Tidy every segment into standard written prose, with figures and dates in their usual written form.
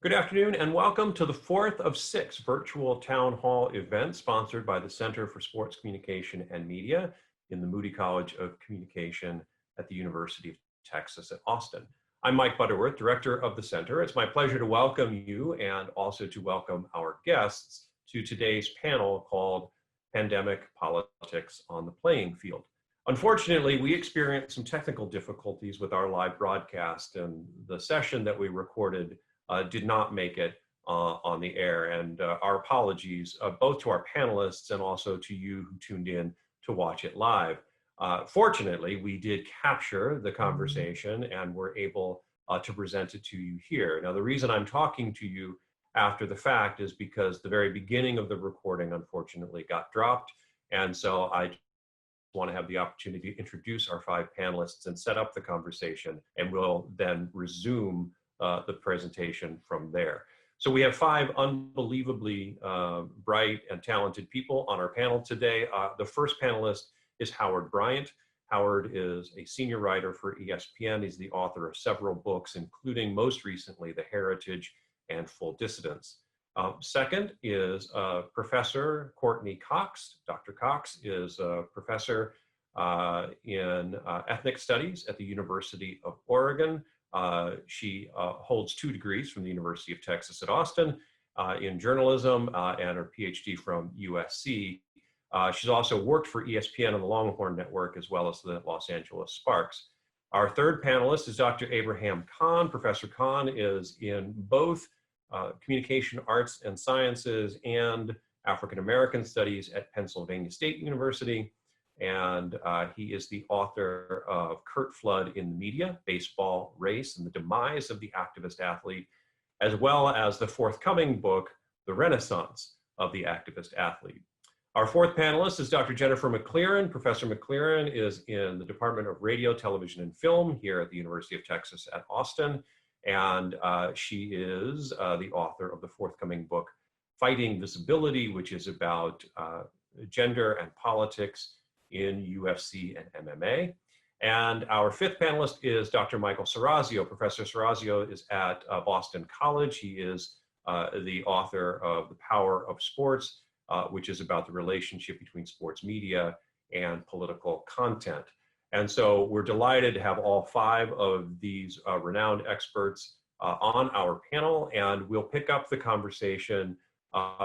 Good afternoon and welcome to the fourth of six virtual town hall events sponsored by the Center for Sports Communication and Media in the Moody College of Communication at the University of Texas at Austin. I'm Mike Butterworth, director of the center. It's my pleasure to welcome you and also to welcome our guests to today's panel called Pandemic Politics on the Playing Field. Unfortunately, we experienced some technical difficulties with our live broadcast, and the session that we recorded did not make it on the air. And our apologies both to our panelists and also to you who tuned in to watch it live. Fortunately, we did capture the conversation and were able to present it to you here. Now, the reason I'm talking to you after the fact is because the very beginning of the recording, unfortunately, got dropped. And so I want to have the opportunity to introduce our five panelists and set up the conversation, and we'll then resume the presentation from there. So we have five unbelievably bright and talented people on our panel today. The first panelist is Howard Bryant. Howard is a senior writer for ESPN. He's the author of several books, including most recently The Heritage and Full Dissidence. Second is Professor Courtney Cox. Dr. Cox is a professor in ethnic studies at the University of Oregon. She holds 2 degrees from the University of Texas at Austin in journalism and her PhD from USC. She's also worked for ESPN and the Longhorn Network as well as the Los Angeles Sparks. Our third panelist is Dr. Abraham Khan. Professor Khan is in both communication arts and sciences and African American studies at Pennsylvania State University. And he is the author of Curt Flood in the Media, Baseball, Race, and the Demise of the Activist Athlete, as well as the forthcoming book, The Renaissance of the Activist Athlete. Our fourth panelist is Dr. Jennifer Mclaren. Professor Mclaren is in the Department of Radio, Television, and Film here at the University of Texas at Austin. And she is the author of the forthcoming book, Fighting Visibility, which is about gender and politics in UFC and MMA. And our fifth panelist is Dr. Michael Serrazio. Professor Serrazio is at Boston College. He is the author of The Power of Sports, which is about the relationship between sports media and political content. And so we're delighted to have all five of these renowned experts on our panel, and we'll pick up the conversation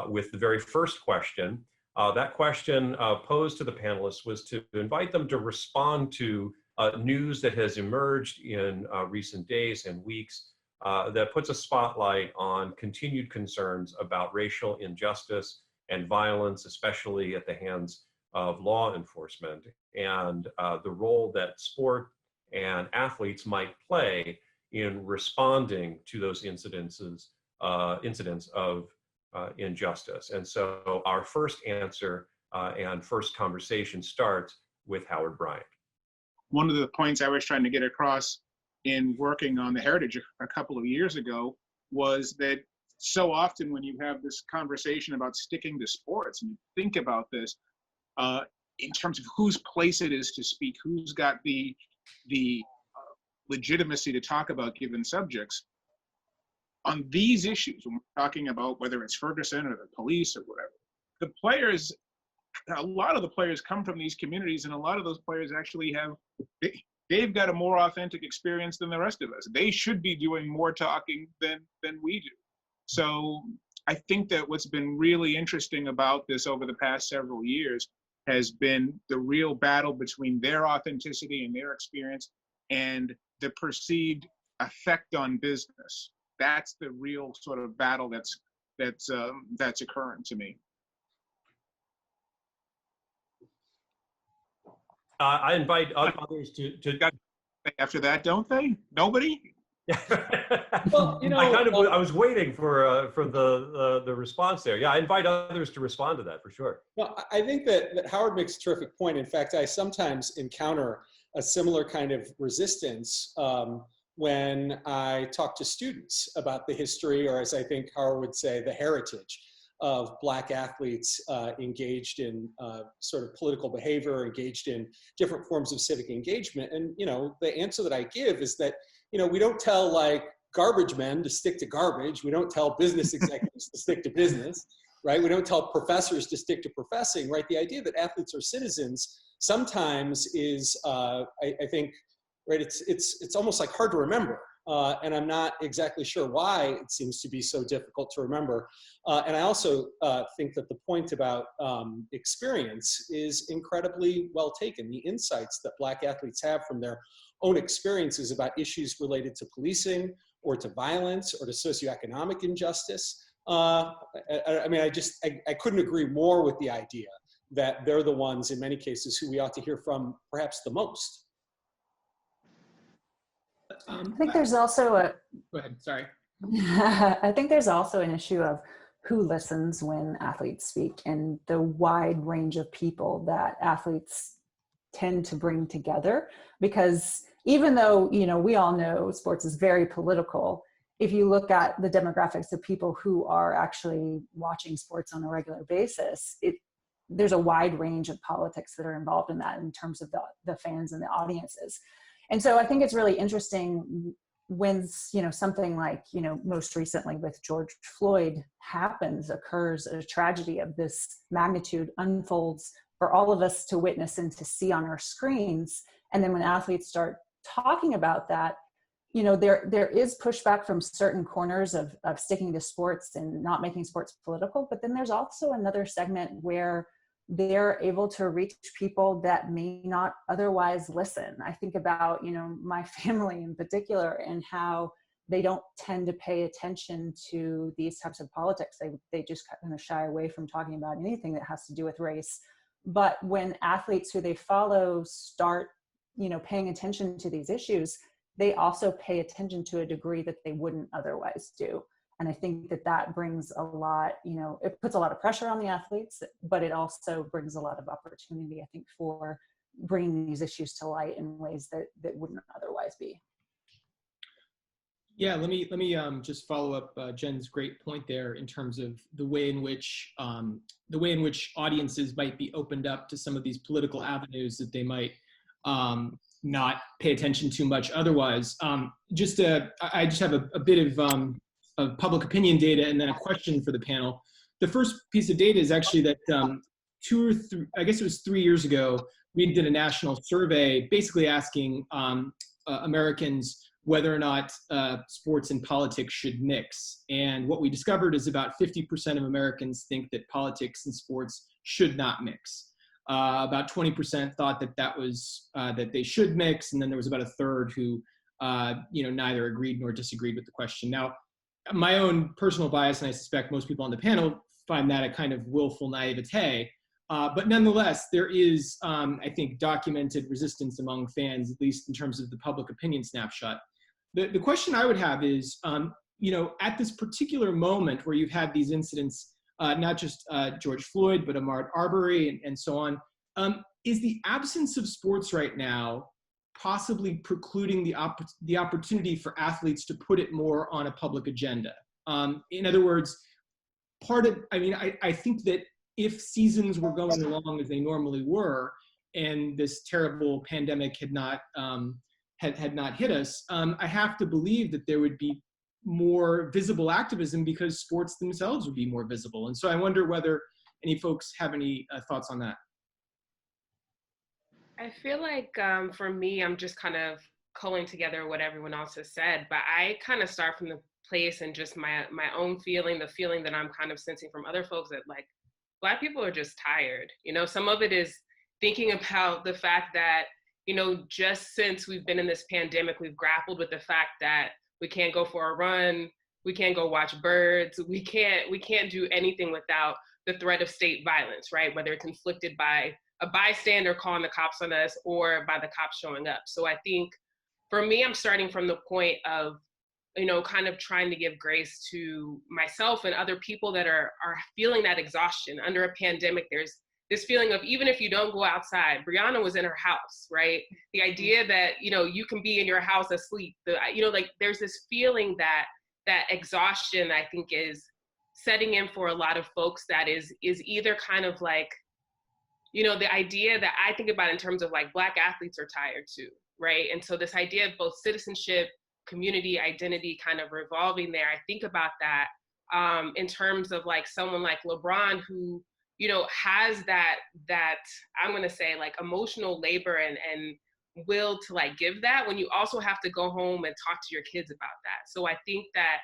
with the very first question. That question posed to the panelists was to invite them to respond to news that has emerged in recent days and weeks that puts a spotlight on continued concerns about racial injustice and violence, especially at the hands of law enforcement, and the role that sport and athletes might play in responding to those incidents of injustice. And so our first answer and first conversation starts with Howard Bryant. One of the points I was trying to get across in working on The Heritage a couple of years ago was that so often when you have this conversation about sticking to sports and you think about this in terms of whose place it is to speak, who's got the legitimacy to talk about given subjects, on these issues, when we're talking about whether it's Ferguson or the police or whatever, the players, a lot of the players come from these communities, and a lot of those players actually they've got a more authentic experience than the rest of us. They should be doing more talking than we do. So I think that what's been really interesting about this over the past several years has been the real battle between their authenticity and their experience and the perceived effect on business. That's the real sort of battle that's occurring to me. I invite others to after that, don't they? Nobody? Well, you know, I was waiting for the response there. Yeah, I invite others to respond to that for sure. Well, I think that Howard makes a terrific point. In fact, I sometimes encounter a similar kind of resistance when I talk to students about the history, or as I think Howard would say, the heritage of Black athletes engaged in sort of political behavior, engaged in different forms of civic engagement. And, you know, the answer that I give is that, you know, we don't tell like garbage men to stick to garbage. We don't tell business executives to stick to business, right? We don't tell professors to stick to professing, right? The idea that athletes are citizens sometimes is, I think, right, it's almost like hard to remember. And I'm not exactly sure why it seems to be so difficult to remember. And I also think that the point about experience is incredibly well taken. The insights that Black athletes have from their own experiences about issues related to policing or to violence or to socioeconomic injustice. I mean, I couldn't agree more with the idea that they're the ones in many cases who we ought to hear from perhaps the most. I think there's also a, Go ahead, sorry. I think there's also an issue of who listens when athletes speak and the wide range of people that athletes tend to bring together. Because even though, you know, we all know sports is very political, if you look at the demographics of people who are actually watching sports on a regular basis, there's a wide range of politics that are involved in that in terms of the fans and the audiences. And so I think it's really interesting when, you know, something like, you know, most recently with George Floyd occurs, a tragedy of this magnitude unfolds for all of us to witness and to see on our screens. And then when athletes start talking about that, you know, there is pushback from certain corners of sticking to sports and not making sports political. But then there's also another segment where they're able to reach people that may not otherwise listen. I think about, you know, my family in particular and how they don't tend to pay attention to these types of politics. They just kind of shy away from talking about anything that has to do with race. But when athletes who they follow start, you know, paying attention to these issues, they also pay attention to a degree that they wouldn't otherwise do. And I think that brings a lot, you know, it puts a lot of pressure on the athletes, but it also brings a lot of opportunity, I think, for bringing these issues to light in ways that wouldn't otherwise be. Yeah, let me just follow up Jen's great point there in terms of the way in which audiences might be opened up to some of these political avenues that they might not pay attention to much otherwise. I just have a bit of public opinion data and then a question for the panel. The first piece of data is actually that 2 or 3, I guess it was 3 years ago, we did a national survey basically asking Americans whether or not sports and politics should mix. And what we discovered is about 50% of Americans think that politics and sports should not mix. About 20% thought that they should mix, and then there was about a third who neither agreed nor disagreed with the question. Now, my own personal bias, and I suspect most people on the panel find that a kind of willful naivete, but nonetheless, there is, I think, documented resistance among fans, at least in terms of the public opinion snapshot. The question I would have is, at this particular moment where you've had these incidents, not just George Floyd, but Ahmaud Arbery and so on, is the absence of sports right now possibly precluding the opportunity for athletes to put it more on a public agenda? In other words, I think that if seasons were going along as they normally were, and this terrible pandemic had not hit us, I have to believe that there would be more visible activism because sports themselves would be more visible. And so I wonder whether any folks have any thoughts on that. I feel like for me, I'm just kind of culling together what everyone else has said, but I kind of start from the place and just my own feeling, the feeling that I'm kind of sensing from other folks that like Black people are just tired. You know, some of it is thinking about the fact that, you know, just since we've been in this pandemic, we've grappled with the fact that we can't go for a run, we can't go watch birds, we can't do anything without the threat of state violence, right? Whether it's inflicted by a bystander calling the cops on us or by the cops showing up. So I think for me, I'm starting from the point of, you know, kind of trying to give grace to myself and other people that are feeling that exhaustion. Under a pandemic, there's this feeling of, even if you don't go outside, Brianna was in her house, right? The idea that, you know, you can be in your house asleep, there's this feeling that exhaustion, I think, is setting in for a lot of folks that is either kind of like, you know, the idea that I think about in terms of like Black athletes are tired too, right? And so this idea of both citizenship community identity kind of revolving there, I think about that in terms of like someone like LeBron who, you know, has that I'm going to say like emotional labor and will to like give that, when you also have to go home and talk to your kids about that. So I think that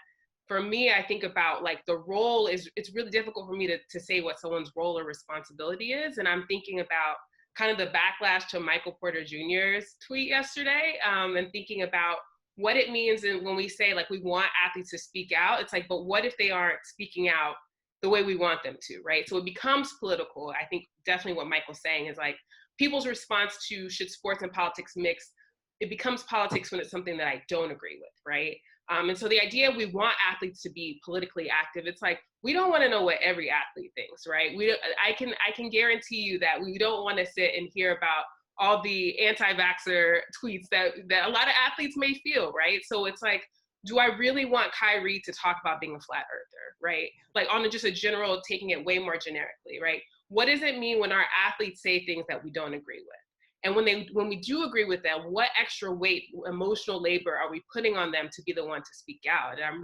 for me, I think about like the role is, it's really difficult for me to say what someone's role or responsibility is. And I'm thinking about kind of the backlash to Michael Porter Jr.'s tweet yesterday, and thinking about what it means when we say like we want athletes to speak out. It's like, but what if they aren't speaking out the way we want them to, right? So it becomes political. I think definitely what Michael's saying is like people's response to should sports and politics mix, it becomes politics when it's something that I don't agree with, right? And so the idea we want athletes to be politically active, it's like, we don't want to know what every athlete thinks, right? I can guarantee you that we don't want to sit and hear about all the anti-vaxxer tweets that a lot of athletes may feel, right? So it's like, do I really want Kyrie to talk about being a flat earther, right? Like on just a general, taking it way more generically, right? What does it mean when our athletes say things that we don't agree with? And when we do agree with them, what extra weight, emotional labor are we putting on them to be the one to speak out? And I'm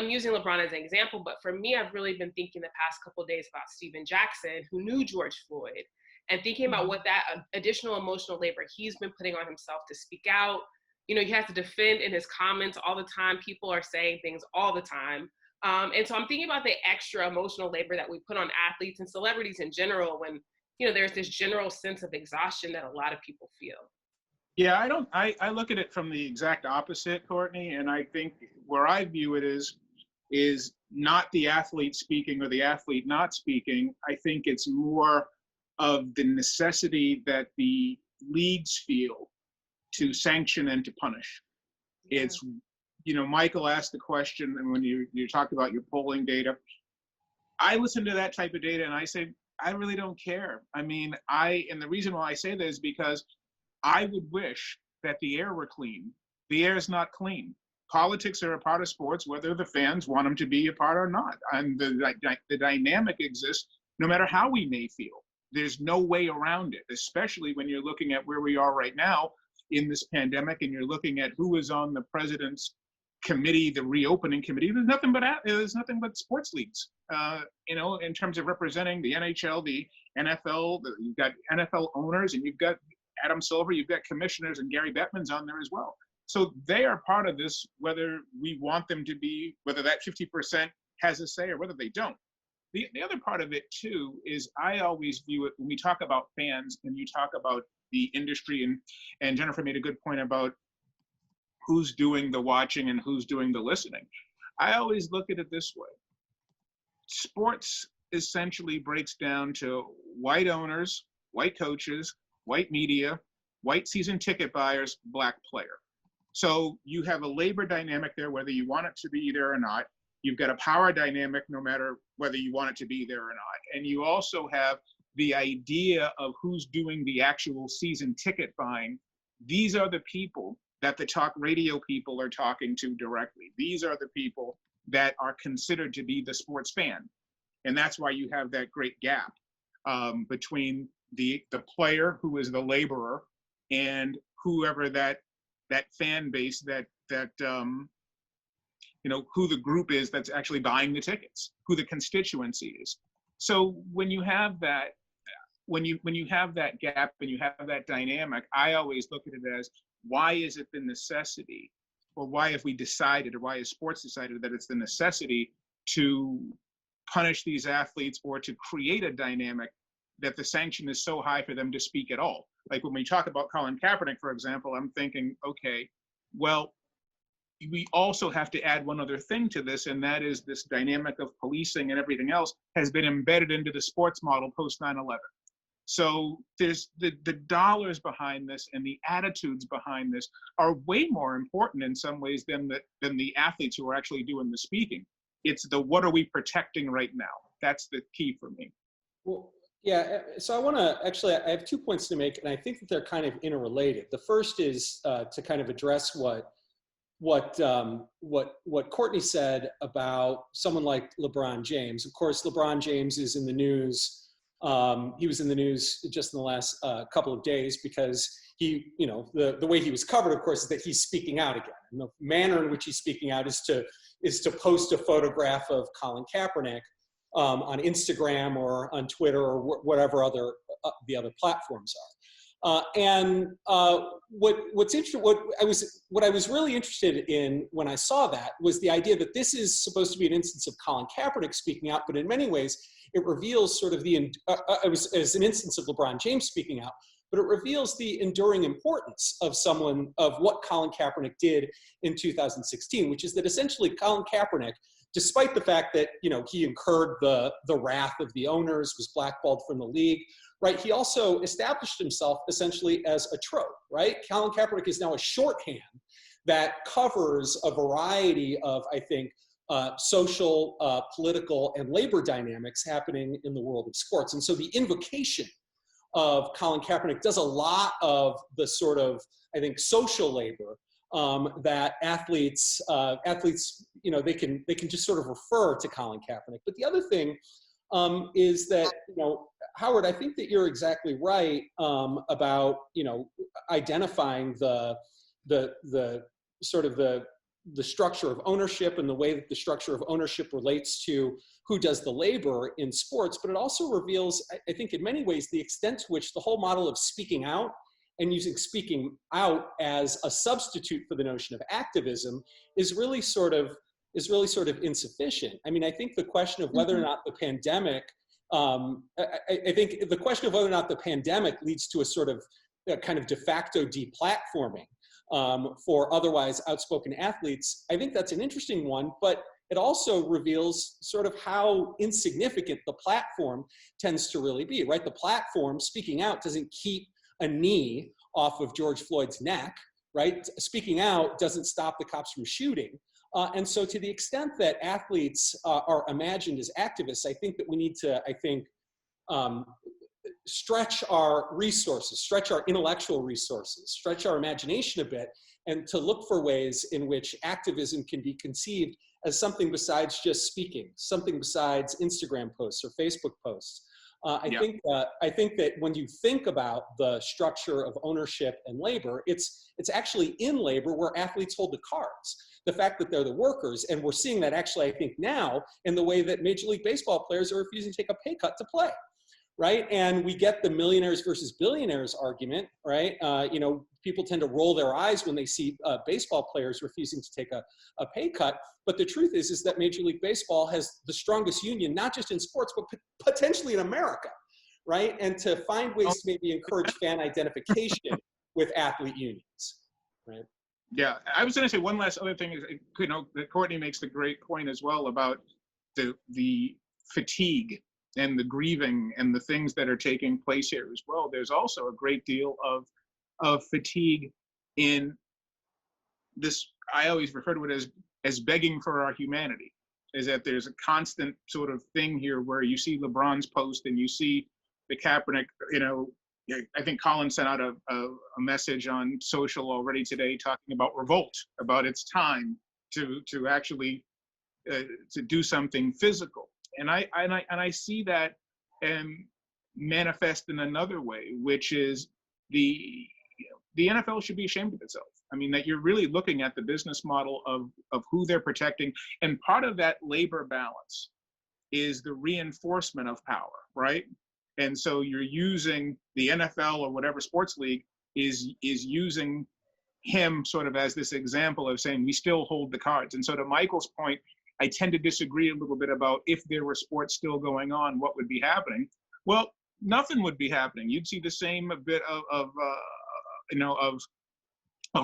using LeBron as an example, but for me, I've really been thinking the past couple of days about Steven Jackson, who knew George Floyd, and thinking about what that additional emotional labor he's been putting on himself to speak out. You know, he has to defend in his comments all the time. People are saying things all the time. And so I'm thinking about the extra emotional labor that we put on athletes and celebrities in general when, you know, there's this general sense of exhaustion that a lot of people feel. Yeah, I look at it from the exact opposite, Courtney, and I think where I view it is not the athlete speaking or the athlete not speaking. I think it's more of the necessity that the leagues feel to sanction and to punish. Yeah. It's, you know, Michael asked the question, and when you talked about your polling data, I listen to that type of data and I say, I really don't care. I mean, and the reason why I say that is because I would wish that the air were clean. The air is not clean. Politics are a part of sports, whether the fans want them to be a part or not. And the dynamic exists no matter how we may feel. There's no way around it, especially when you're looking at where we are right now in this pandemic and you're looking at who is on the president's committee, the reopening committee. There's nothing but sports leagues, you know, in terms of representing the NHL, the NFL. You've got NFL owners, and you've got Adam Silver, you've got commissioners, and Gary Bettman's on there as well. So they are part of this, whether we want them to be, whether that 50% has a say or whether they don't. The other part of it too is I always view it when we talk about fans and you talk about the industry, and Jennifer made a good point about who's doing the watching and who's doing the listening. I always look at it this way. Sports essentially breaks down to white owners, white coaches, white media, white season ticket buyers, black player. So you have a labor dynamic there, whether you want it to be there or not. You've got a power dynamic, no matter whether you want it to be there or not. And you also have the idea of who's doing the actual season ticket buying. These are the people that the talk radio people are talking to directly. These are the people that are considered to be the sports fan. And that's why you have that great gap between the player who is the laborer and whoever that fan base, that you know, who the group is that's actually buying the tickets, who the constituency is. So when you have that, when you have that gap and you have that dynamic, I always look at it as, why is it the necessity, or why have we decided, or why has sports decided that it's the necessity to punish these athletes or to create a dynamic that the sanction is so high for them to speak at all? Like when we talk about Colin Kaepernick, for example, I'm thinking, okay, well, we also have to add one other thing to this, and that is this dynamic of policing and everything else has been embedded into the sports model post 9/11. So there's the dollars behind this and the attitudes behind this are way more important in some ways than the athletes who are actually doing the speaking. It's the what are we protecting right now? That's the key for me. Well, yeah, so I want to actually, I have 2 points to make, and I think that they're kind of interrelated. The first is to kind of address what Courtney said about someone like LeBron James. Of course, LeBron James is in the news He was in the news just in the last couple of days because he, the way he was covered, of course, is that he's speaking out again. And the manner in which he's speaking out is to post a photograph of Colin Kaepernick on Instagram or on Twitter or whatever the other platforms are. What I was really interested in when I saw that was the idea that this is supposed to be an instance of Colin Kaepernick speaking out, but in many ways it reveals sort of as an instance of LeBron James speaking out, but it reveals the enduring importance of what Colin Kaepernick did in 2016, which is that essentially Colin Kaepernick, despite the fact that he incurred the wrath of the owners, was blackballed from the league, right? He also established himself essentially as a trope, right? Colin Kaepernick is now a shorthand that covers a variety of, I think, social, political, and labor dynamics happening in the world of sports. And so the invocation of Colin Kaepernick does a lot of the sort of, I think, social labor that athletes, they can just sort of refer to Colin Kaepernick. But the other thing is that, Howard, I think that you're exactly right about, identifying the sort of the structure of ownership and the way that the structure of ownership relates to who does the labor in sports. But it also reveals, I think, in many ways, the extent to which the whole model of speaking out and using speaking out as a substitute for the notion of activism is really sort of insufficient. I mean, I think the question of whether or not the pandemic, I think the question of whether or not the pandemic leads to a sort of kind of de facto deplatforming for otherwise outspoken athletes, I think that's an interesting one, but it also reveals sort of how insignificant the platform tends to really be, right? The platform speaking out doesn't keep a knee off of George Floyd's neck, right? Speaking out doesn't stop the cops from shooting. And so to the extent that athletes are imagined as activists, I think that we need to, stretch our resources, stretch our intellectual resources, stretch our imagination a bit, and to look for ways in which activism can be conceived as something besides just speaking, something besides Instagram posts or Facebook posts. I think that when you think about the structure of ownership and labor, it's actually in labor where athletes hold the cards. The fact that they're the workers, and we're seeing that actually, I think, now in the way that Major League Baseball players are refusing to take a pay cut to play, right? And we get the millionaires versus billionaires argument, right? People tend to roll their eyes when they see baseball players refusing to take a pay cut. But the truth is that Major League Baseball has the strongest union, not just in sports, but potentially in America, right? And to find ways to maybe encourage fan identification with athlete unions, right? Yeah, I was going to say one last other thing is, that Courtney makes the great point as well about the fatigue and the grieving and the things that are taking place here as well. There's also a great deal of fatigue in this. I always refer to it as begging for our humanity, is that there's a constant sort of thing here where you see LeBron's post and you see the Kaepernick, I think Colin sent out a message on social already today talking about revolt, about it's time to actually to do something physical. And I see that manifest in another way, which is the NFL should be ashamed of itself. I mean, that you're really looking at the business model of who they're protecting. And part of that labor balance is the reinforcement of power, right? And so you're using the NFL or whatever sports league is using him sort of as this example of saying we still hold the cards. And so to Michael's point, I tend to disagree a little bit about if there were sports still going on, what would be happening? Well, nothing would be happening. You'd see the same bit of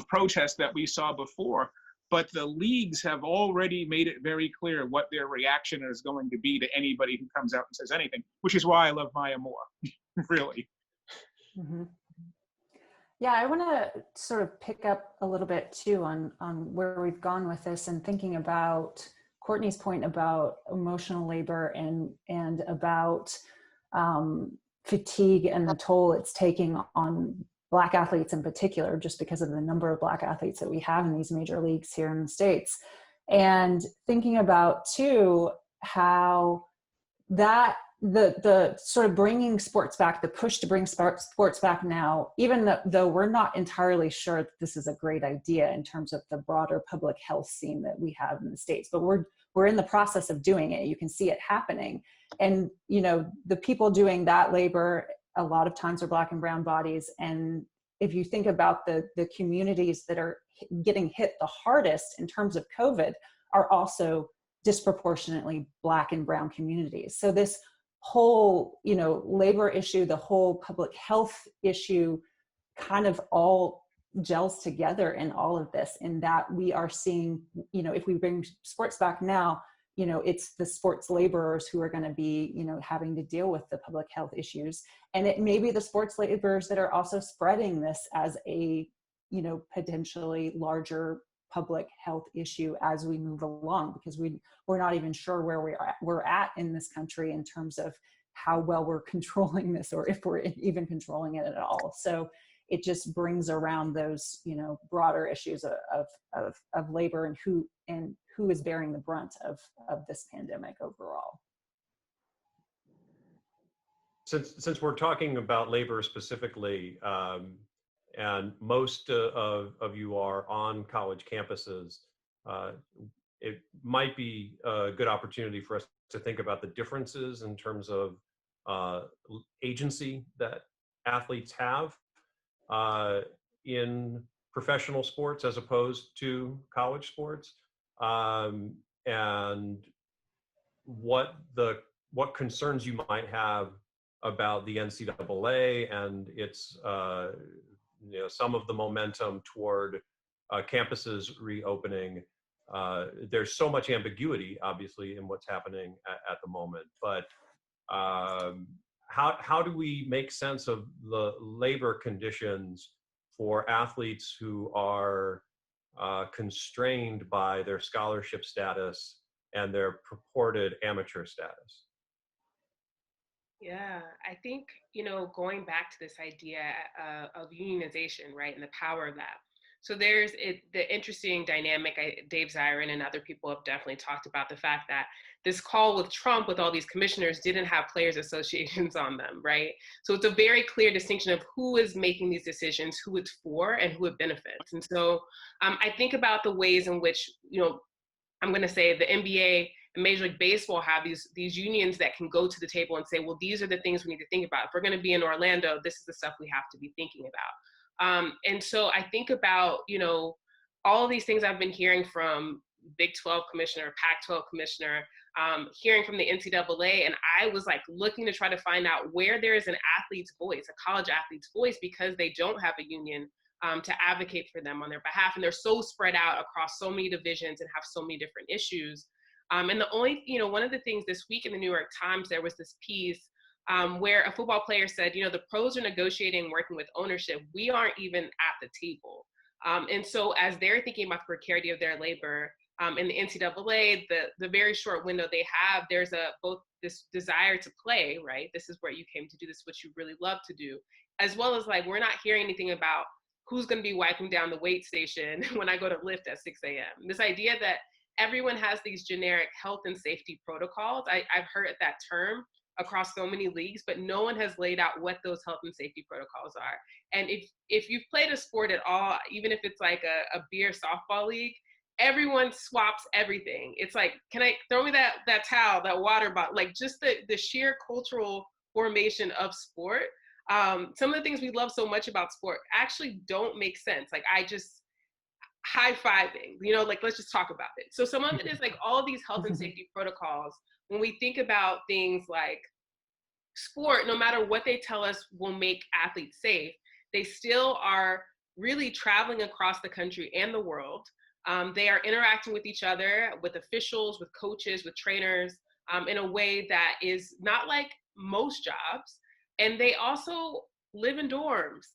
protest that we saw before. But the leagues have already made it very clear what their reaction is going to be to anybody who comes out and says anything, which is why I love Maya more, really. Mm-hmm. Yeah, I want to sort of pick up a little bit too on where we've gone with this and thinking about Courtney's point about emotional labor and about fatigue and the toll it's taking on Black athletes in particular, just because of the number of Black athletes that we have in these major leagues here in the States. And thinking about too, how that the sort of bringing sports back, the push to bring sports back now, even though we're not entirely sure that this is a great idea in terms of the broader public health scene that we have in the States, but we're in the process of doing it. You can see it happening. And, you know, the people doing that labor a lot of times are Black and brown bodies. And if you think about the communities that are getting hit the hardest in terms of COVID are also disproportionately Black and brown communities. So this whole, you know, labor issue, the whole public health issue kind of all gels together in all of this, in that we are seeing, you know, if we bring sports back now, you know, it's the sports laborers who are going to be, you know, having to deal with the public health issues. And it may be the sports laborers that are also spreading this as a, you know, potentially larger public health issue as we move along, because we're not even sure where we're at in this country in terms of how well we're controlling this, or if we're even controlling it at all. So it just brings around those, you know, broader issues of labor and who is bearing the brunt of this pandemic overall. Since we're talking about labor specifically, and most of you are on college campuses, it might be a good opportunity for us to think about the differences in terms of agency that athletes have in professional sports as opposed to college sports, and what concerns you might have about the NCAA and its you know, some of the momentum toward campuses reopening. There's so much ambiguity, obviously, in what's happening at the moment. But how do we make sense of the labor conditions for athletes who are constrained by their scholarship status and their purported amateur status? Yeah, I think, you know, going back to this idea of unionization, right, and the power of that. So there's the interesting dynamic. Dave Zirin and other people have definitely talked about the fact that this call with Trump, with all these commissioners, didn't have players' associations on them, right? So it's a very clear distinction of who is making these decisions, who it's for, and who it benefits. And so I think about the ways in which, you know, I'm going to say the NBA and Major League Baseball have these unions that can go to the table and say, well, these are the things we need to think about. If we're going to be in Orlando, this is the stuff we have to be thinking about. And so I think about, you know, all of these things I've been hearing from Big 12 commissioner, Pac-12 commissioner, hearing from the NCAA, and I was like looking to try to find out where there is an athlete's voice, a college athlete's voice, because they don't have a union to advocate for them on their behalf. And they're so spread out across so many divisions and have so many different issues. And the only, you know, one of the things this week in the New York Times, there was this piece where a football player said, you know, the pros are negotiating, working with ownership. We aren't even at the table. And so as they're thinking about the precarity of their labor, in the NCAA, the very short window they have, there's both this desire to play, right? This is where you came to do this, what you really love to do, as well as like, we're not hearing anything about who's going to be wiping down the weight station when I go to lift at 6 a.m. This idea that everyone has these generic health and safety protocols. I've heard that term across so many leagues, but no one has laid out what those health and safety protocols are. And if you've played a sport at all, even if it's like a beer softball league, everyone swaps everything. It's like, can I throw me that towel, that water bottle? Like just the sheer cultural formation of sport. Some of the things we love so much about sport actually don't make sense. Like I just high-fiving, you know, like let's just talk about it. So some of it is like all these health and safety protocols. When we think about things like sport, no matter what they tell us will make athletes safe, they still are really traveling across the country and the world. They are interacting with each other, with officials, with coaches, with trainers, in a way that is not like most jobs. And they also live in dorms.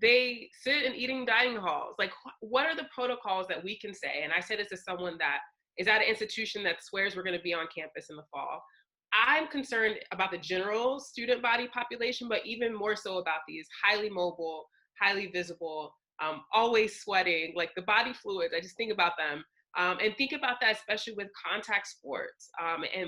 They sit in eating dining halls. Like, what are the protocols that we can say? And I say this as someone that is at an institution that swears we're going to be on campus in the fall. I'm concerned about the general student body population, but even more so about these highly mobile, highly visible, always sweating, like the body fluids. I just think about them and think about that, especially with contact sports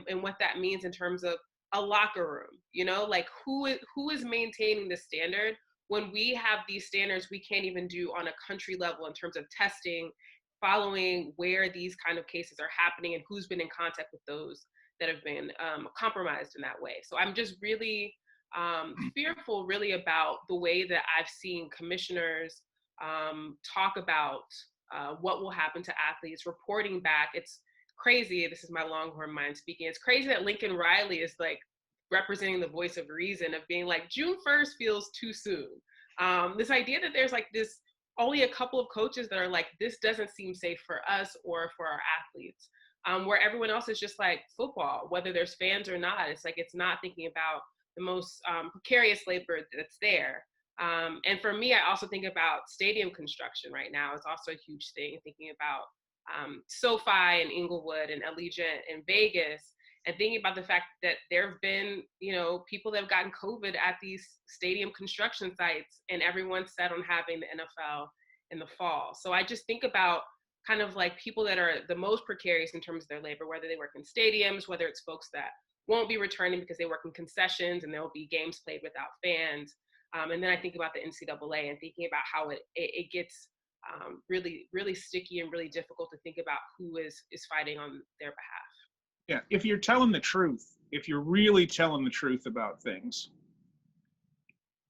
and what that means in terms of a locker room, you know, like who is maintaining the standard when we have these standards we can't even do on a country level in terms of testing, following where these kind of cases are happening and who's been in contact with those that have been compromised in that way. So I'm just really fearful really about the way that I've seen commissioners talk about what will happen to athletes, reporting back. It's crazy. This is my Longhorn mind speaking. It's crazy that Lincoln Riley is like representing the voice of reason, of being like, June 1st feels too soon. This idea that there's like this, only a couple of coaches that are like, this doesn't seem safe for us or for our athletes, where everyone else is just like football, whether there's fans or not. It's like, it's not thinking about the most precarious labor that's there. And for me, I also think about stadium construction right now. It's also a huge thing, thinking about SoFi and Inglewood and Allegiant and Vegas, and thinking about the fact that there have been, you know, people that have gotten COVID at these stadium construction sites, and everyone's set on having the NFL in the fall. So I just think about kind of like people that are the most precarious in terms of their labor, whether they work in stadiums, whether it's folks that won't be returning because they work in concessions and there will be games played without fans. And then I think about the NCAA and thinking about how it gets really, really sticky and really difficult to think about who is fighting on their behalf. Yeah, if you're telling the truth, if you're really telling the truth about things,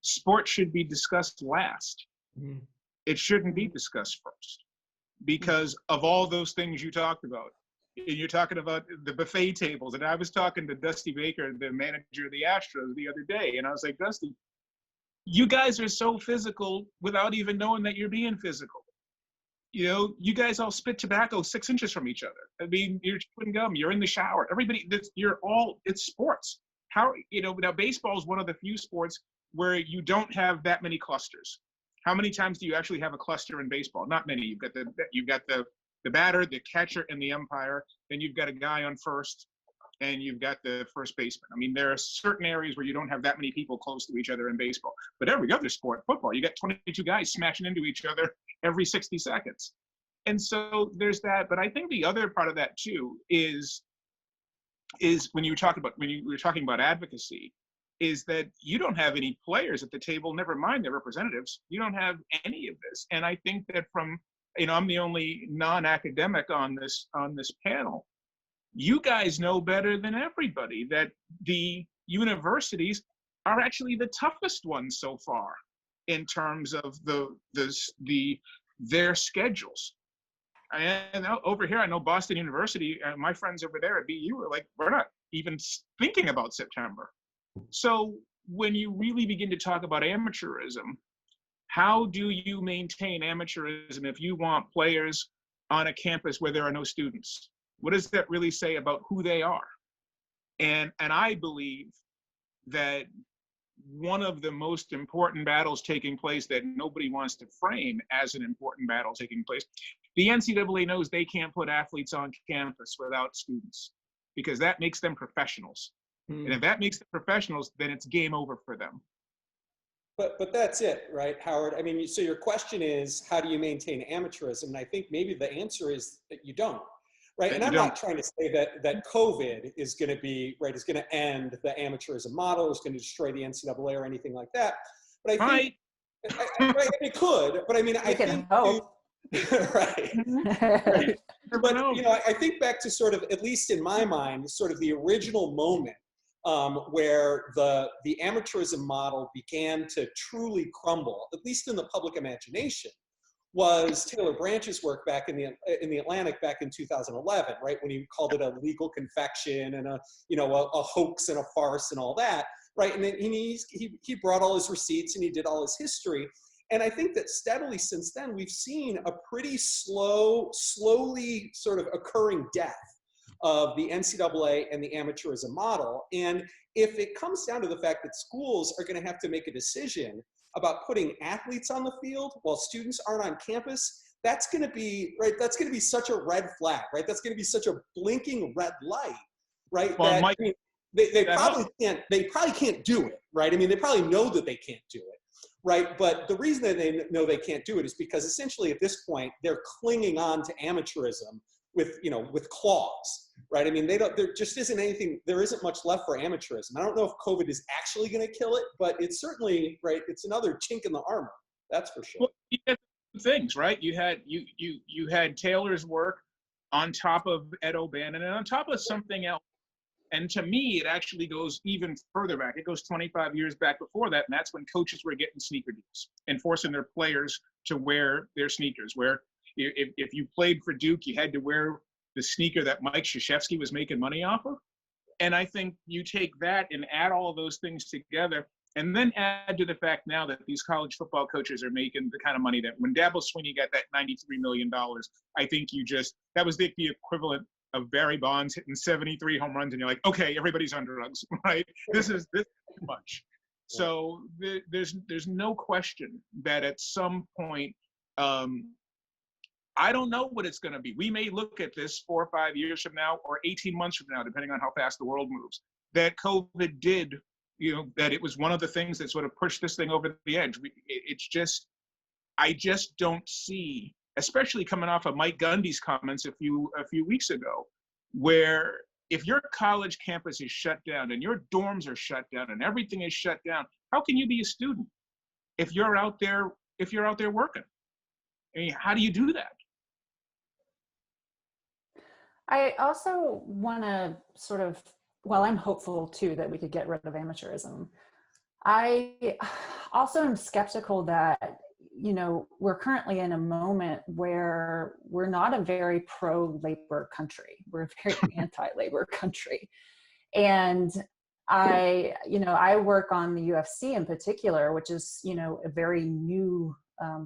sport should be discussed last. Mhm. It shouldn't be discussed first, because of all those things you talked about. And you're talking about the buffet tables, and I was talking to Dusty Baker, the manager of the Astros, the other day, and I was like, Dusty, you guys are so physical without even knowing that you're being physical. You know, you guys all spit tobacco 6 inches from each other. I mean, you're chewing gum, you're in the shower. Everybody, it's sports. How, you know, now baseball is one of the few sports where you don't have that many clusters. How many times do you actually have a cluster in baseball? Not many. You've got the batter, the catcher, and the umpire. Then you've got a guy on first, and you've got the first baseman. I mean, there are certain areas where you don't have that many people close to each other in baseball. But every other sport, football, you got 22 guys smashing into each other every 60 seconds. And so there's that. But I think the other part of that too is when you were talking about advocacy, is that you don't have any players at the table, never mind their representatives. You don't have any of this. And I think that from, you know, I'm the only non-academic on this panel. You guys know better than everybody that the universities are actually the toughest ones so far in terms of their schedules. And over here, I know Boston University, my friends over there at BU are like, we're not even thinking about September. So when you really begin to talk about amateurism, how do you maintain amateurism if you want players on a campus where there are no students? What does that really say about who they are? And I believe that one of the most important battles taking place that nobody wants to frame as an important battle taking place, the NCAA knows they can't put athletes on campus without students, because that makes them professionals. And if that makes them professionals, then it's game over for them. But that's it, right, Howard? I mean, so your question is, how do you maintain amateurism? And I think maybe the answer is that you don't, right? And I'm not trying to say that COVID is going to be, right, is going to end the amateurism model, is going to destroy the NCAA or anything like that. But I think, right, it could, but I mean, I think, right. Right. But, you know, I think back to sort of, at least in my mind, sort of the original moment where the amateurism model began to truly crumble, at least in the public imagination, was Taylor Branch's work back in the Atlantic back in 2011, right, when he called it a legal confection and a hoax and a farce and all that, right? And then he brought all his receipts and he did all his history. And I think that steadily since then, we've seen a pretty slowly sort of occurring death of the NCAA and the amateurism model. And if it comes down to the fact that schools are going to have to make a decision about putting athletes on the field while students aren't on campus, that's going to be, right, that's going to be such a red flag, right? That's going to be such a blinking red light, right? Well, that, Mike, I mean, they probably can't do it, right? I mean, they probably know that they can't do it, right? But the reason that they know they can't do it is because essentially at this point, they're clinging on to amateurism with claws, right? I mean, there just isn't anything, there isn't much left for amateurism. I don't know if COVID is actually going to kill it, but it's certainly, right, it's another chink in the armor, that's for sure. Well, you had things, right? You had Taylor's work on top of Ed O'Bannon and on top of something else. And to me, it actually goes even further back. It goes 25 years back before that, and that's when coaches were getting sneaker deals and forcing their players to wear their sneakers. Where if you played for Duke, you had to wear the sneaker that Mike Krzyzewski was making money off of. And I think you take that and add all of those things together, and then add to the fact now that these college football coaches are making the kind of money that when Dabo Swinney got that $93 million, I think that was the equivalent of Barry Bonds hitting 73 home runs, and you're like, okay, everybody's on drugs, right? This is too much. So there's no question that at some point, I don't know what it's going to be. We may look at this 4 or 5 years from now, or 18 months from now, depending on how fast the world moves, that COVID did, that it was one of the things that sort of pushed this thing over the edge. I just don't see, especially coming off of Mike Gundy's comments a few weeks ago, where if your college campus is shut down and your dorms are shut down and everything is shut down, how can you be a student if you're out there working? I mean, how do you do that? I also want to sort of, while I'm hopeful too that we could get rid of amateurism, I also am skeptical that, we're currently in a moment where we're not a very pro-labor country. We're a very anti-labor country. And I work on the UFC in particular, which is, a very new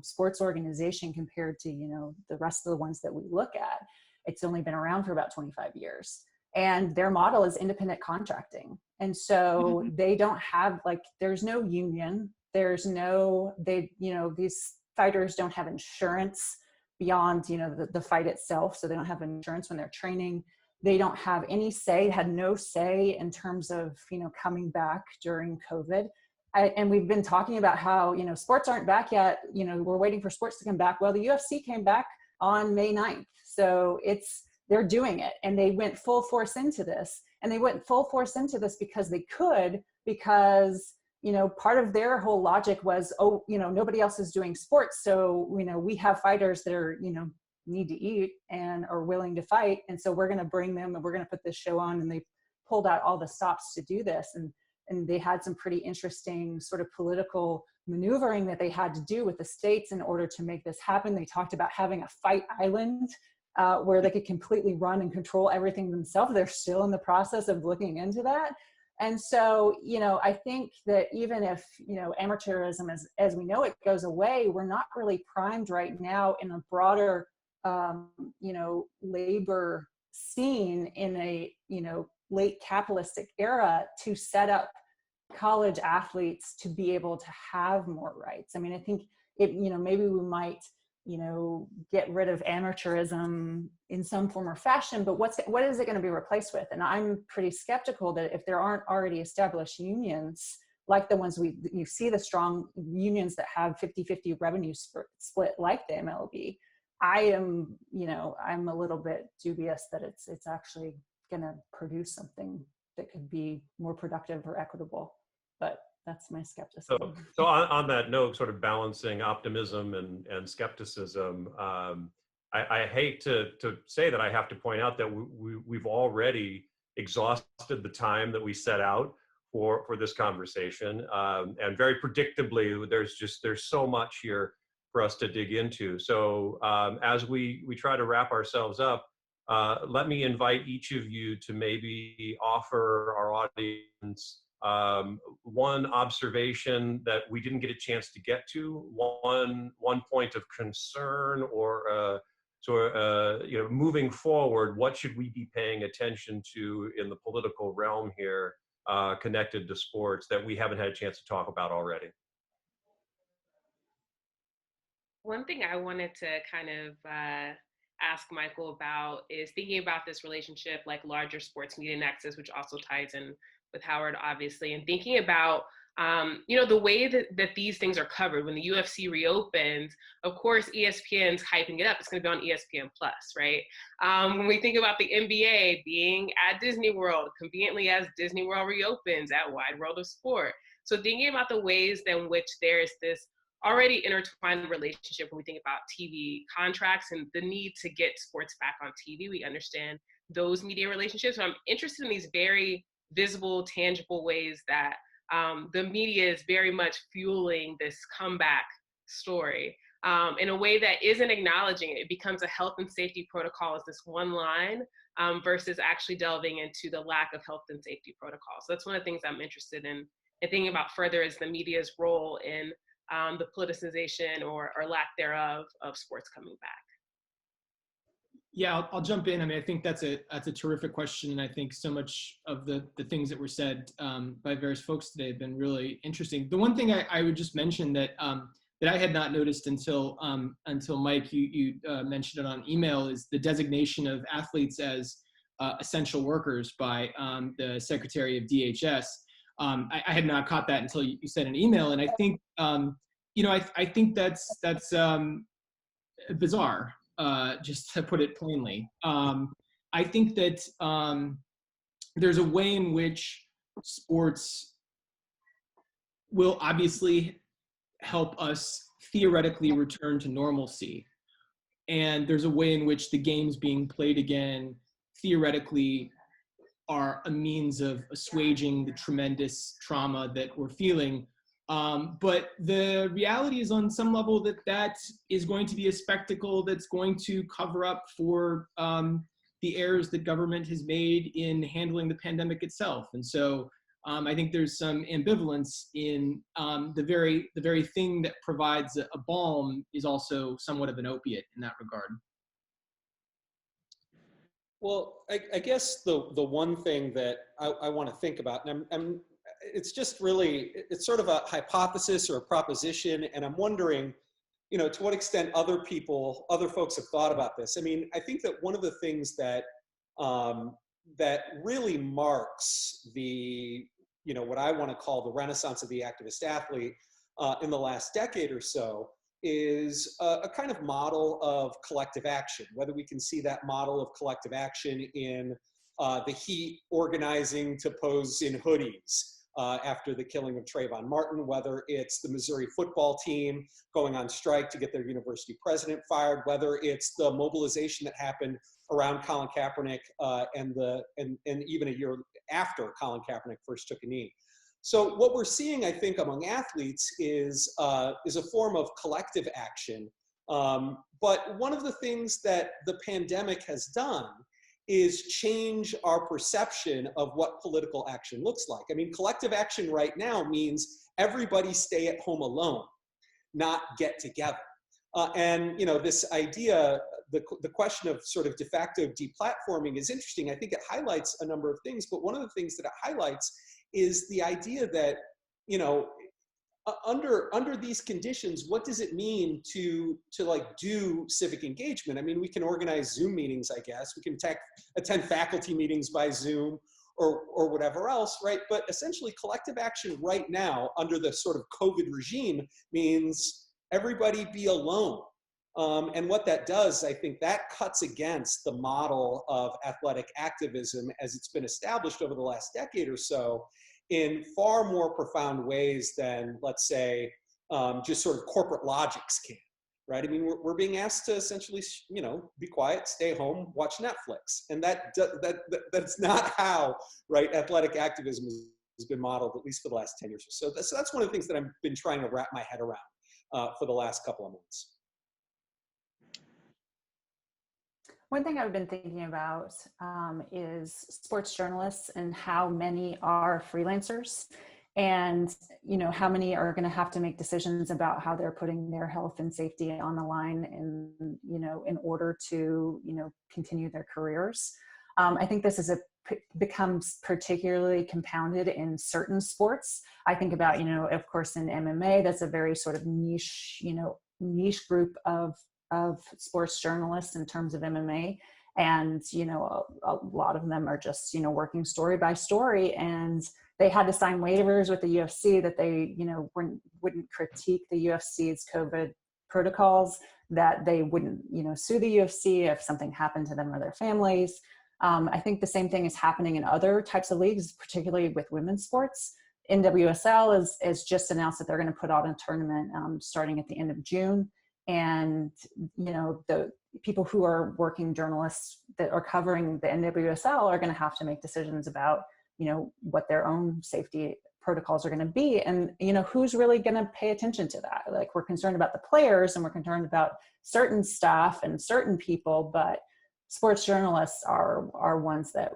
sports organization compared to, the rest of the ones that we look at. It's only been around for about 25 years. And their model is independent contracting. And so they don't have, there's no union. These fighters don't have insurance beyond, the fight itself. So they don't have insurance when they're training. They don't have any say, had no say in terms of, coming back during COVID. And we've been talking about how, sports aren't back yet. We're waiting for sports to come back. Well, the UFC came back on May 9th. So they're doing it, and they went full force into this. And they went full force into this because they could, because, part of their whole logic was, nobody else is doing sports. So, we have fighters that are, need to eat and are willing to fight. And so we're going to bring them and we're going to put this show on. And they pulled out all the stops to do this. And they had some pretty interesting sort of political maneuvering that they had to do with the states in order to make this happen. They talked about having a fight island where they could completely run and control everything themselves. They're still in the process of looking into that. And so, I think that even if, amateurism as we know it goes away, we're not really primed right now in a broader, labor scene in a, late capitalistic era to set up college athletes to be able to have more rights. I mean, I think maybe we might, get rid of amateurism in some form or fashion, but what is it going to be replaced with? And I'm pretty skeptical that if there aren't already established unions, like the ones you see the strong unions that have 50-50 revenue split like the MLB, I'm a little bit dubious that it's actually going to produce something that could be more productive or equitable. But that's my skepticism. So on that note, sort of balancing optimism and skepticism, I hate to say that I have to point out that we've already exhausted the time that we set out for this conversation. And very predictably, there's so much here for us to dig into. So as we try to wrap ourselves up, let me invite each of you to maybe offer our audience one observation that we didn't get a chance to get to, one point of concern, or moving forward, what should we be paying attention to in the political realm here, connected to sports, that we haven't had a chance to talk about already? One thing I wanted to kind of ask Michael about is thinking about this relationship, like larger sports media nexus, which also ties in with Howard, obviously, and thinking about The way that these things are covered, when the UFC reopens, of course, ESPN's hyping it up. It's going to be on ESPN Plus, right? When we think about the NBA being at Disney World, conveniently as Disney World reopens at Wide World of Sport. So thinking about the ways in which there's this already intertwined relationship when we think about TV contracts and the need to get sports back on TV, we understand those media relationships. So I'm interested in these very visible, tangible ways that the media is very much fueling this comeback story in a way that isn't acknowledging it. It becomes a health and safety protocol as this one line versus actually delving into the lack of health and safety protocols. So that's one of the things I'm interested in and thinking about further is the media's role in the politicization or lack thereof of sports coming back. Yeah, I'll jump in. I mean, I think that's a terrific question, and I think so much of the things that were said by various folks today have been really interesting. The one thing I would just mention that that I had not noticed until Mike you mentioned it on email is the designation of athletes as essential workers by the Secretary of DHS. I had not caught that until you sent an email, and I think I think that's bizarre. Just to put it plainly. I think that there's a way in which sports will obviously help us theoretically return to normalcy. And there's a way in which the games being played again theoretically are a means of assuaging the tremendous trauma that we're feeling. But the reality is on some level that is going to be a spectacle that's going to cover up for the errors that government has made in handling the pandemic itself. And so I think there's some ambivalence in the very thing that provides a balm is also somewhat of an opiate in that regard. Well, I guess the one thing that I want to think about, and it's just really, it's sort of a hypothesis or a proposition, and I'm wondering, to what extent other folks have thought about this. I mean, I think that one of the things that that really marks the, what I want to call the renaissance of the activist athlete in the last decade or so is a kind of model of collective action, whether we can see that model of collective action in the Heat organizing to pose in hoodies after the killing of Trayvon Martin, whether it's the Missouri football team going on strike to get their university president fired, whether it's the mobilization that happened around Colin Kaepernick and even a year after Colin Kaepernick first took a knee. So what we're seeing, I think, among athletes is a form of collective action. But one of the things that the pandemic has done is change our perception of what political action looks like. I mean, collective action right now means everybody stay at home alone, not get together. And this idea, the question of sort of de facto deplatforming is interesting. I think it highlights a number of things, but one of the things that it highlights is the idea that, under these conditions, what does it mean to like do civic engagement? I mean, we can organize Zoom meetings, I guess. We can attend faculty meetings by Zoom or whatever else, right? But essentially collective action right now under the sort of COVID regime means everybody be alone. And what that does, I think that cuts against the model of athletic activism as it's been established over the last decade or so in far more profound ways than, let's say, just sort of corporate logics can, right? I mean, we're being asked to essentially, be quiet, stay home, watch Netflix. And that's not how, right, athletic activism has been modeled, at least for the last 10 years or so. So that's one of the things that I've been trying to wrap my head around for the last couple of months. One thing I've been thinking about is sports journalists and how many are freelancers and, how many are going to have to make decisions about how they're putting their health and safety on the line in order to, continue their careers. I think this becomes particularly compounded in certain sports. I think about, of course, in MMA, that's a very sort of niche group of sports journalists in terms of MMA. And, a lot of them are just, working story by story, and they had to sign waivers with the UFC that they, wouldn't critique the UFC's COVID protocols, that they wouldn't, sue the UFC if something happened to them or their families. I think the same thing is happening in other types of leagues, particularly with women's sports. NWSL is just announced that they're going to put out a tournament starting at the end of June. And, the people who are working journalists that are covering the NWSL are going to have to make decisions about, what their own safety protocols are going to be. And, who's really going to pay attention to that? Like, we're concerned about the players and we're concerned about certain staff and certain people, but sports journalists are ones that,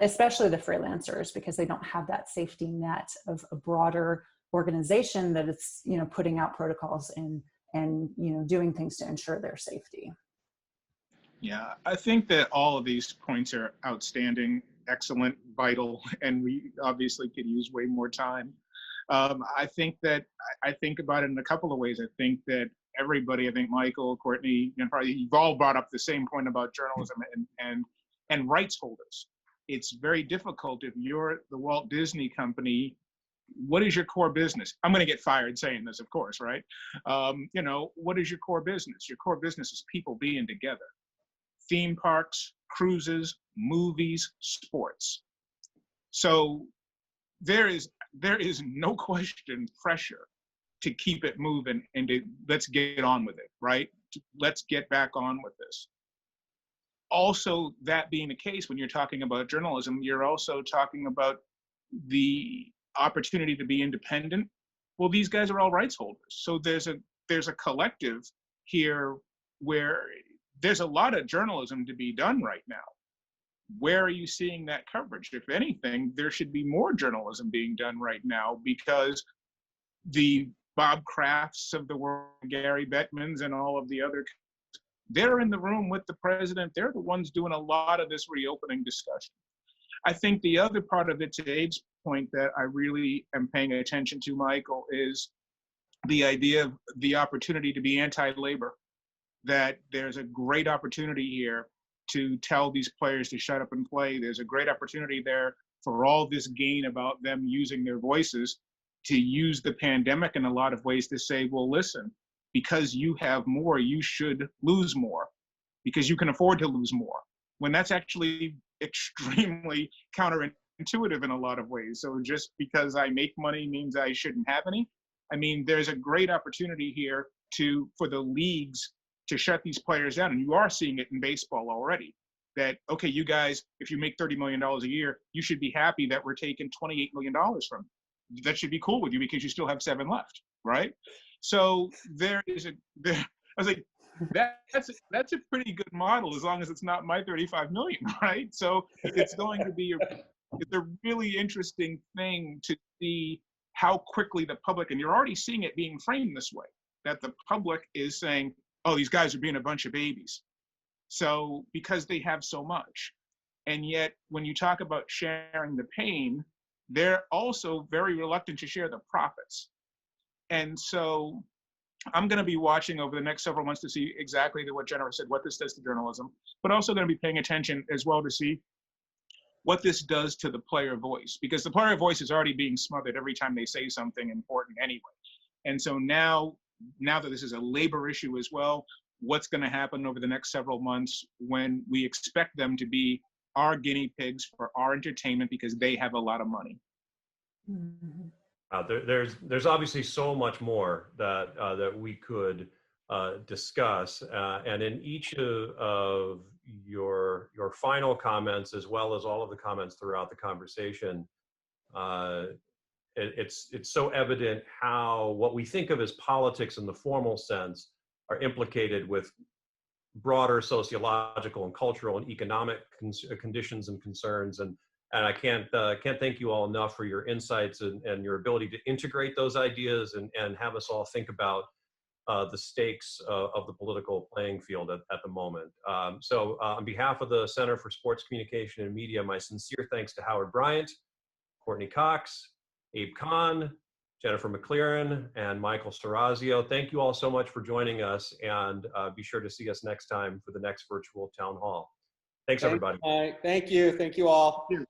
especially the freelancers, because they don't have that safety net of a broader organization that it's, putting out protocols and doing things to ensure their safety. Yeah, I think that all of these points are outstanding, excellent, vital, and we obviously could use way more time. I think about it in a couple of ways. I think that everybody, I think Michael, Courtney, probably you've all brought up the same point about journalism and rights holders. It's very difficult if you're the Walt Disney Company. What is your core business? I'm going to get fired saying this, of course, right? What is your core business? Your core business is people being together. Theme parks, cruises, movies, sports. So there is no question pressure to keep it moving and to let's get on with it, right? Let's get back on with this. Also, that being the case, when you're talking about journalism, you're also talking about the opportunity to be independent. Well, these guys are all rights holders. So there's a collective here where there's a lot of journalism to be done right now. Where are you seeing that coverage? If anything, there should be more journalism being done right now, because the Bob Crafts of the world, Gary Bettmans and all of the other, they're in the room with the president. They're the ones doing a lot of this reopening discussion. I think the other part of it, to Abe's point, that I really am paying attention to, Michael, is the idea of the opportunity to be anti-labor, that there's a great opportunity here to tell these players to shut up and play. There's a great opportunity there for all this gain about them using their voices to use the pandemic in a lot of ways to say, well, listen, because you have more, you should lose more, because you can afford to lose more, when that's actually extremely counterintuitive in a lot of ways. So just because I make money means I shouldn't have any. I mean, there's a great opportunity here for the leagues to shut these players down. And you are seeing it in baseball already, that, okay, you guys, if you make $30 million a year, you should be happy that we're taking $28 million from you. That should be cool with you because you still have 7 left, right? So I was like, that's a pretty good model, as long as it's not my 35 million, right? So it's going to be it's a really interesting thing to see how quickly the public, and you're already seeing it being framed this way, that the public is saying, oh, these guys are being a bunch of babies. So because they have so much. And yet when you talk about sharing the pain, they're also very reluctant to share the profits. And so I'm going to be watching over the next several months to see exactly what Jennifer said, what this does to journalism, but also going to be paying attention as well to see what this does to the player voice, because the player voice is already being smothered every time they say something important anyway. And so now that this is a labor issue as well, what's going to happen over the next several months when we expect them to be our guinea pigs for our entertainment because they have a lot of money. Mm-hmm. There's obviously so much more that we could discuss, and in each of your final comments, as well as all of the comments throughout the conversation, it's so evident how what we think of as politics in the formal sense are implicated with broader sociological and cultural and economic conditions and concerns. And I can't thank you all enough for your insights and your ability to integrate those ideas and have us all think about the stakes of the political playing field at the moment. So on behalf of the Center for Sports Communication and Media, my sincere thanks to Howard Bryant, Courtney Cox, Abe Kahn, Jennifer Mclaren, and Michael Serrazio. Thank you all so much for joining us, and be sure to see us next time for the next virtual town hall. Thanks, everybody. Thank you. Thank you all. Thank you.